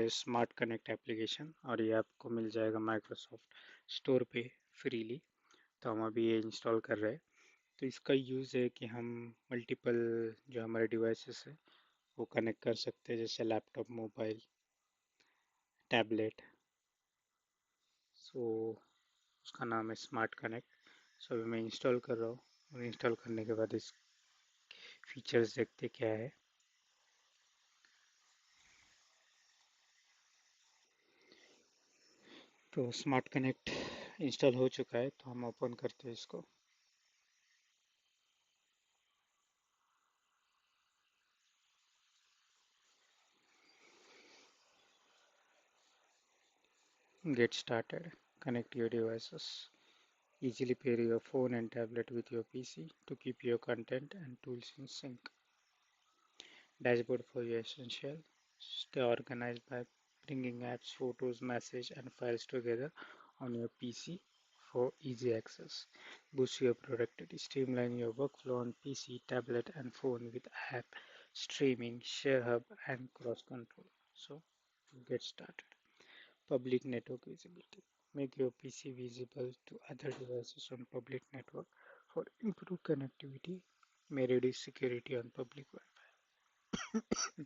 है smart connect application और ये आपको मिल जाएगा माइक्रोसॉफ्ट स्टोर पे फ्रीली। तो हम अभी ये इंस्टॉल कर रहे हैं। तो इसका यूज़ है कि हम मल्टीपल जो हमारे डिवाइसेस है वो कनेक्ट कर सकते हैं, जैसे लैपटॉप, मोबाइल, टैबलेट। सो उसका नाम है स्मार्ट कनेक्ट। सो अभी मैं इंस्टॉल कर रहा हूँ और इंस्टॉल करने के बाद इस फीचर्स देखते क्या है। तो स्मार्ट कनेक्ट इंस्टॉल हो चुका है, तो हम ओपन करते हैं इसको। Get started. Connect your devices. Easily pair your phone and tablet with your PC to keep your content and tools in sync. Dashboard for your essential. Stay organized by bringing apps, photos, messages, and files together on your PC for easy access. Boost your productivity. Streamline your workflow on PC, tablet, and phone with app, streaming, share hub, and cross control. So, get started. Public network visibility. Make your PC visible to other devices on public network for improved connectivity. May reduce security on public Wi-Fi.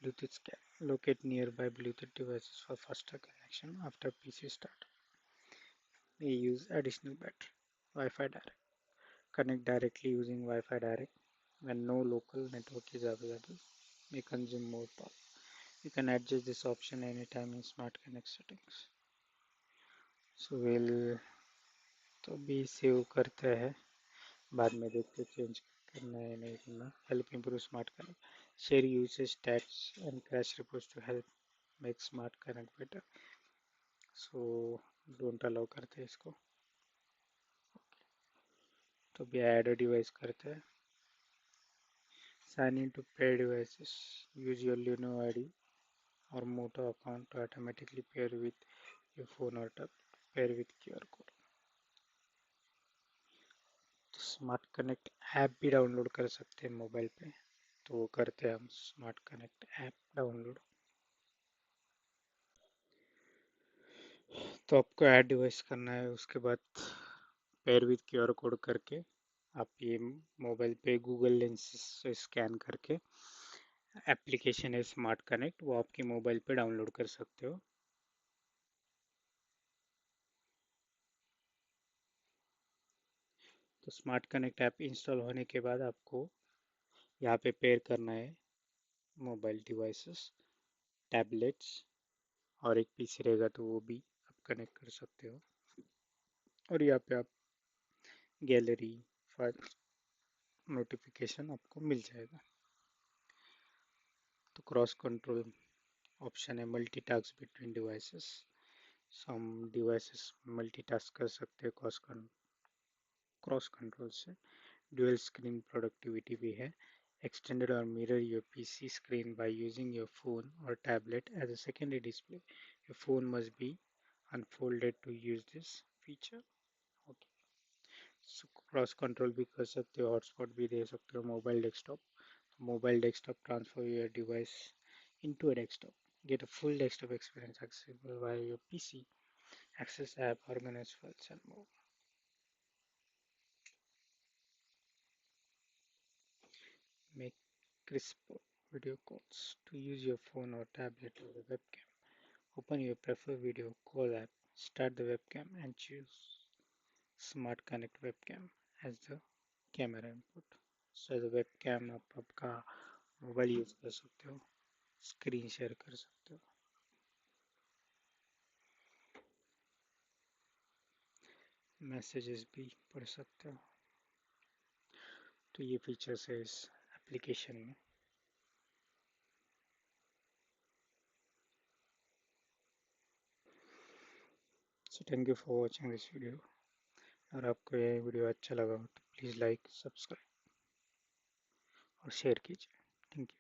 Bluetooth scan. Locate nearby Bluetooth devices for faster connection after PC start. May use additional battery. Wi-Fi direct. Connect directly using Wi-Fi direct when no local network is available. May consume more power. You can adjust this option anytime in Smart Connect settings. So we'll तो भी save करते हैं, बाद में देखते change करना है नहीं करना. Help improve smart connect. Share usage stats and crash reports to help make smart connect better. So don't allow करते हैं इसको. तो भी ऐड डिवाइस करते हैं. Sign in to pair devices. Use your Lenovo ID और Moto account to automatically pair with your phone और tab. Pair with QR code. तो स्मार्ट कनेक्ट ऐप भी डाउनलोड कर सकते हैं मोबाइल पे. तो वो करते हैं हम. Smart connect app download. तो आपको ऐड डिवाइस करना है, उसके बाद पेयर विथ क्यूआर कोड करके आप ये मोबाइल पे गूगल लेंस से स्कैन करके एप्लीकेशन है स्मार्ट कनेक्ट, वो आपके मोबाइल पे डाउनलोड कर सकते हो. तो स्मार्ट कनेक्ट ऐप इंस्टॉल होने के बाद आपको यहाँ पे पेयर करना है मोबाइल डिवाइसेस, टैबलेट्स और एक पीसी रहेगा तो वो भी आप कनेक्ट कर सकते हो. और यहाँ पे आप गैलरी, फाइल, नोटिफिकेशन आपको मिल जाएगा. तो क्रॉस कंट्रोल ऑप्शन है मल्टीटास्क बिटवीन डिवाइसेस. सो हम डिवाइसेस मल्टीटास्क कर सकते हैं क्रॉस कंट्रोल से. ड्यूअल स्क्रीन प्रोडक्टिविटी भी है. Extended or mirror your PC screen by using your phone or tablet as a secondary display. Your phone must be unfolded to use this feature. Okay. So cross control भी कर सकते हो, hotspot भी दे सकते हो. Mobile desktop. Mobile desktop transfer your device into a desktop. Get a full desktop experience accessible via your PC. Access app, organize files, and more. Make crisp video calls. To use your phone or tablet or a webcam, open your preferred video call app, start the webcam, and choose Smart Connect Webcam as the camera input. So the webcam आप आपका mobile use कर सकते हो, screen share कर सकते हो, messages भी पढ़ सकते हो. तो ये फीचर्स है इस एप्लीकेशन में. So thank you for watching this video. अगर आपको ये वीडियो अच्छा लगा हो तो प्लीज़ लाइक, सब्सक्राइब और शेयर कीजिए. Thank you.